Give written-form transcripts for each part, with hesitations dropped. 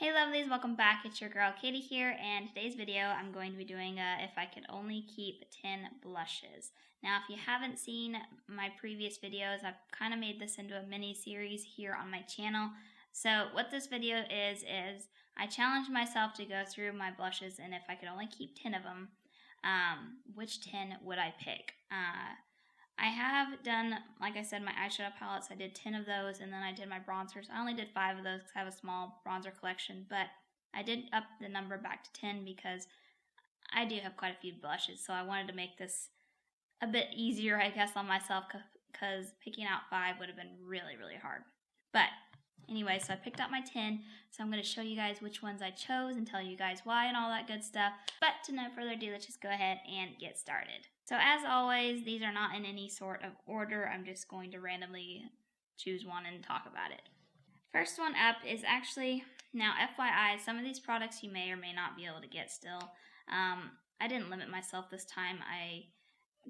Hey lovelies, welcome back. It's your girl Katie here, and today's video I'm going to be doing if I could only keep 10 blushes. Now if you haven't seen my previous videos, I've kind of made this into a mini series here on my channel. So what this video is I challenged myself to go through my blushes, and if I could only keep 10 of them, which 10 would I pick? I have done, like I said, my eyeshadow palettes. I did 10 of those, and then I did my bronzers. I only did 5 of those because I have a small bronzer collection, but I did up the number back to 10 because I do have quite a few blushes, so I wanted to make this a bit easier, I guess, on myself because picking out 5 would have been really, really hard. But anyway, so I picked out my 10, so I'm going to show you guys which ones I chose and tell you guys why and all that good stuff. But to no further ado, let's just go ahead and get started. So as always, these are not in any sort of order. I'm just going to randomly choose one and talk about it. First one up is actually, now FYI, some of these products you may or may not be able to get still. I didn't limit myself this time. I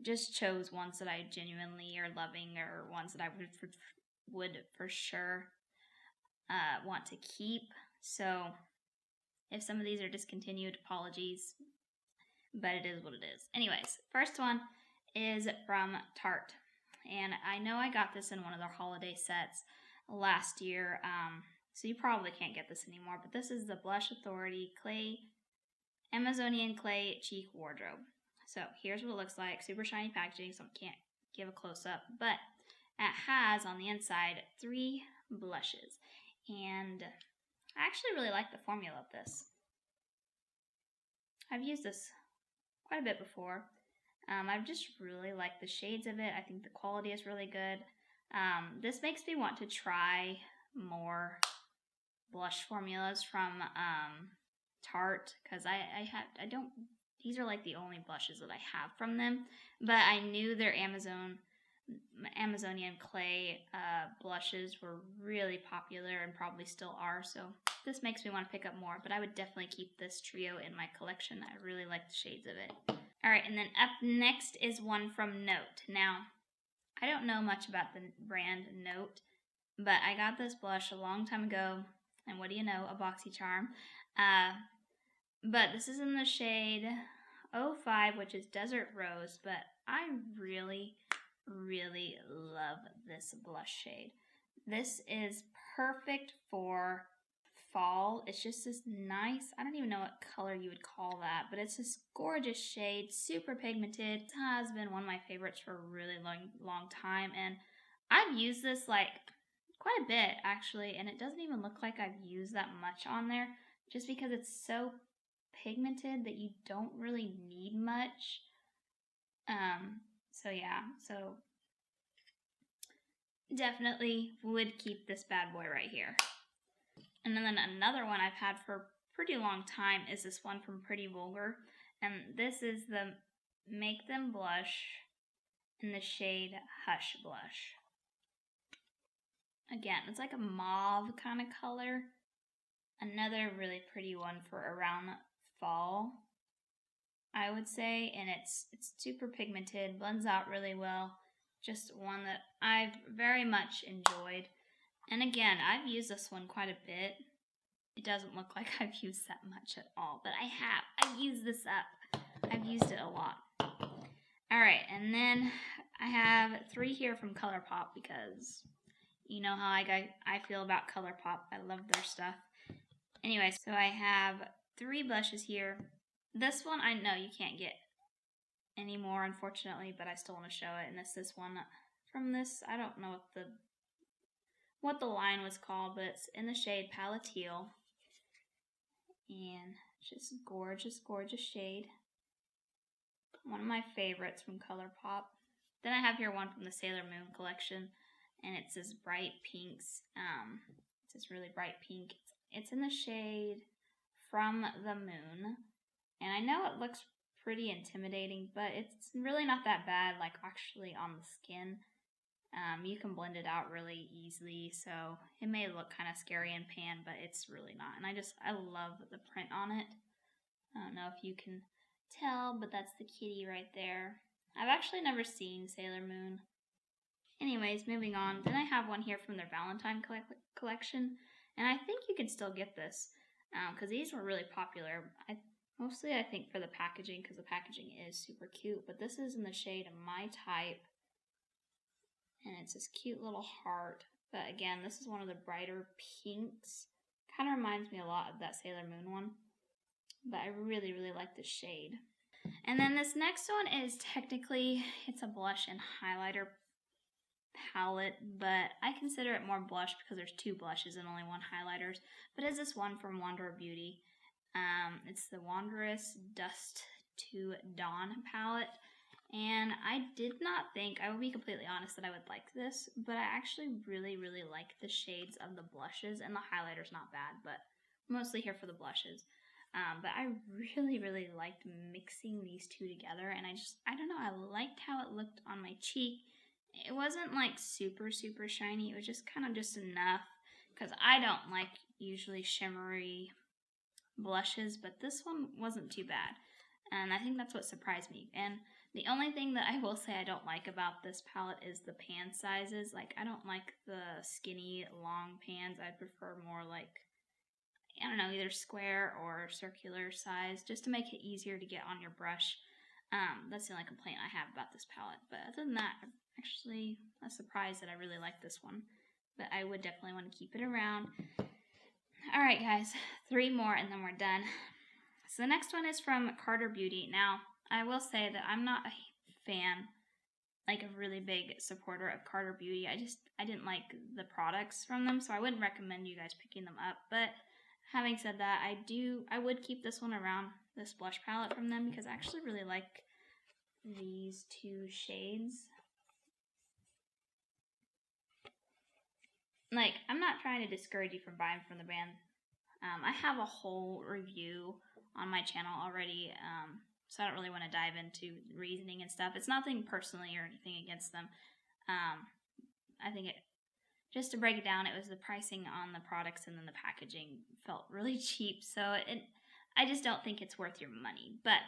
just chose ones that I genuinely are loving, or ones that I would for sure want to keep. So if some of these are discontinued, apologies, but it is what it is. Anyways, first one is from Tarte, and I know I got this in one of their holiday sets last year, so you probably can't get this anymore, but this is the Blush Authority Amazonian Clay Cheek Wardrobe. So here's what it looks like. Super shiny packaging, so I can't give a close-up, but it has on the inside 3 blushes, and I actually really like the formula of this. I've used this quite a bit before. I've just really liked the shades of it. I think the quality is really good. This makes me want to try more blush formulas from Tarte, because these are like the only blushes that I have from them, but I knew their Amazonian Clay blushes were really popular and probably still are, so this makes me want to pick up more, but I would definitely keep this trio in my collection. I really like the shades of it. Alright, and then up next is one from Note. Now, I don't know much about the brand Note, but I got this blush a long time ago, and what do you know, a BoxyCharm. But this is in the shade 05, which is Desert Rose, but I really love this blush shade. This is perfect for fall. It's just this nice, I don't even know what color you would call that, but it's this gorgeous shade, super pigmented. It has been one of my favorites for a really long time, and I've used this like quite a bit actually, and it doesn't even look like I've used that much on there, just because it's so pigmented that you don't really need much. So yeah, so definitely would keep this bad boy right here. And then another one I've had for a pretty long time is this one from Pretty Vulgar, and this is the Make Them Blush in the shade Hush Blush. Again, it's like a mauve kind of color. Another really pretty one for around fall, I would say, and it's super pigmented, blends out really well. Just one that I've very much enjoyed. And again, I've used this one quite a bit. It doesn't look like I've used that much at all, but I have. I've used this up. I've used it a lot. Alright, and then I have 3 here from Colourpop, because you know how I feel about Colourpop. I love their stuff. Anyway, so I have 3 blushes here. This one I know you can't get anymore, unfortunately, but I still want to show it. And this one from this, I don't know what the line was called, but it's in the shade Palateel, and just gorgeous shade. One of my favorites from Colourpop. Then I have here one from the Sailor Moon collection, and it's this bright pinks. It's this really bright pink. It's in the shade From the Moon, and I know it looks pretty intimidating, but it's really not that bad, like actually on the skin. You can blend it out really easily, so it may look kind of scary in pan, but it's really not. And I love the print on it. I don't know if you can tell, but that's the kitty right there. I've actually never seen Sailor Moon. Anyways, moving on. Then I have one here from their Valentine collection, and I think you can still get this. because these were really popular. Mostly I think for the packaging, because the packaging is super cute, but this is in the shade My Type, and it's this cute little heart. But again, this is one of the brighter pinks. Kind of reminds me a lot of that Sailor Moon one, but I really, really like this shade. And then this next one is technically, it's a blush and highlighter palette, but I consider it more blush because there's 2 blushes and only 1 highlighter. But it's this one from Wanderer Beauty. It's the Wanderous Dust to Dawn palette. And I did not think, I will be completely honest, that I would like this, but I actually really, really like the shades of the blushes, and the highlighter's not bad, but I'm mostly here for the blushes. But I really, really liked mixing these 2 together, and I don't know, I liked how it looked on my cheek. It wasn't like super, super shiny, it was just kind of just enough, because I don't like usually shimmery blushes, but this one wasn't too bad, and I think that's what surprised me. And the only thing that I will say I don't like about this palette is the pan sizes. Like, I don't like the skinny, long pans. I'd prefer more like, I don't know, either square or circular size, just to make it easier to get on your brush. That's the only complaint I have about this palette. But other than that, I'm actually surprised that I really like this one. But I would definitely want to keep it around. Alright guys, 3 more and then we're done. So the next one is from Carter Beauty. Now, I will say that I'm not a fan, like a really big supporter of Carter Beauty. I didn't like the products from them, so I wouldn't recommend you guys picking them up. But having said that, I would keep this one around, this blush palette from them, because I actually really like these 2 shades. Like, I'm not trying to discourage you from buying from the brand. I have a whole review on my channel already, so I don't really want to dive into reasoning and stuff. It's nothing personally or anything against them. I think just to break it down, it was the pricing on the products, and then the packaging felt really cheap. So I just don't think it's worth your money. But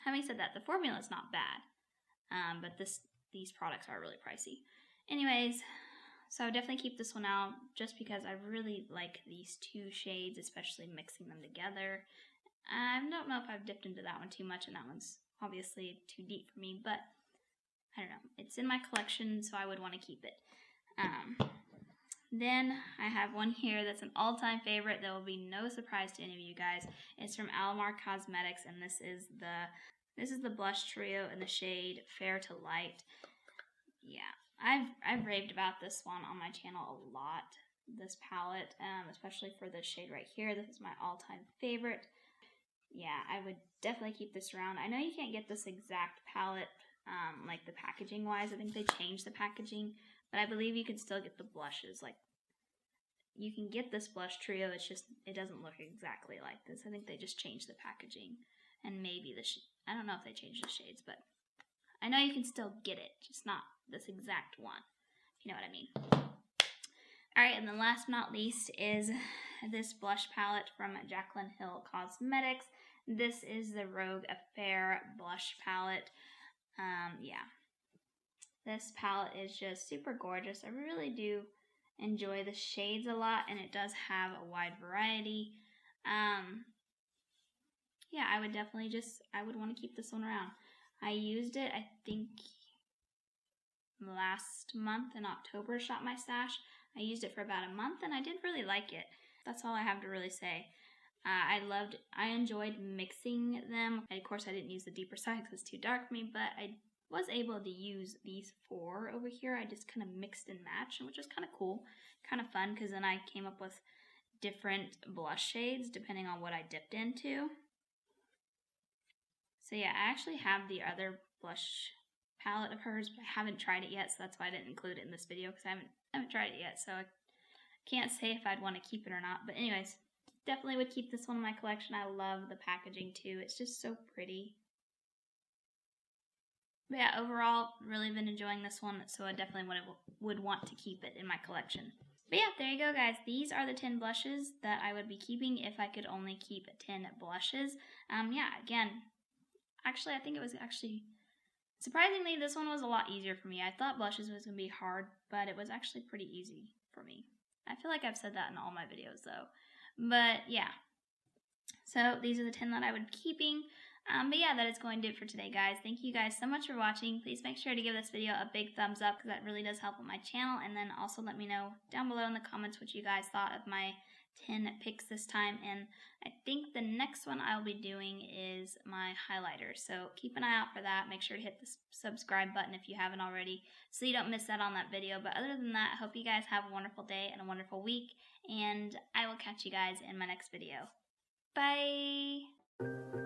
having said that, the formula is not bad. But these products are really pricey. Anyways, so I would definitely keep this one out just because I really like these 2 shades, especially mixing them together. I don't know if I've dipped into that one too much, and that one's obviously too deep for me, but I don't know. It's in my collection, so I would want to keep it. Then I have one here that's an all-time favorite that will be no surprise to any of you guys. It's from Alamar Cosmetics, and this is the blush trio in the shade Fair to Light. Yeah, I've raved about this one on my channel a lot. This palette, especially for this shade right here. This is my all-time favorite. Yeah, I would definitely keep this around. I know you can't get this exact palette, like the packaging wise. I think they changed the packaging, but I believe you can still get the blushes. Like, you can get this blush trio, it's just, it doesn't look exactly like this. I think they just changed the packaging, and maybe I don't know if they changed the shades, but I know you can still get it, just not this exact one, if you know what I mean. Alright, and then last but not least is this blush palette from Jaclyn Cosmetics. This is the Rogue Affair blush palette. Yeah. This palette is just super gorgeous. I really do enjoy the shades a lot, and it does have a wide variety. Yeah, I would definitely I would want to keep this one around. I used it, I think, last month in October, shot my stash. I used it for about a month, and I did really like it. That's all I have to really say. I enjoyed mixing them. Of course, I didn't use the deeper side because it's too dark for me, but I was able to use these 4 over here. I just kind of mixed and matched, which was kind of cool, kind of fun, because then I came up with different blush shades depending on what I dipped into. So yeah, I actually have the other blush palette of hers, but I haven't tried it yet, so that's why I didn't include it in this video, because I haven't tried it yet, so I can't say if I'd want to keep it or not. But anyways, definitely would keep this one in my collection. I love the packaging too. It's just so pretty. But yeah, overall, really been enjoying this one, so I definitely would want to keep it in my collection. But yeah, there you go, guys. These are the 10 blushes that I would be keeping if I could only keep 10 blushes. Yeah, again, actually, I think it was surprisingly, this one was a lot easier for me. I thought blushes was going to be hard, but it was actually pretty easy for me. I feel like I've said that in all my videos, though. But yeah, So these are the 10 that I would be keeping. But yeah, that is going to do it for today, guys. Thank you guys so much for watching. Please make sure to give this video a big thumbs up because that really does help with my channel. And then also let me know down below in the comments what you guys thought of my 10 picks this time. And I think the next one I'll be doing is my highlighter. So keep an eye out for that. Make sure to hit the subscribe button if you haven't already so you don't miss out on that video. But other than that, I hope you guys have a wonderful day and a wonderful week. And I will catch you guys in my next video. Bye!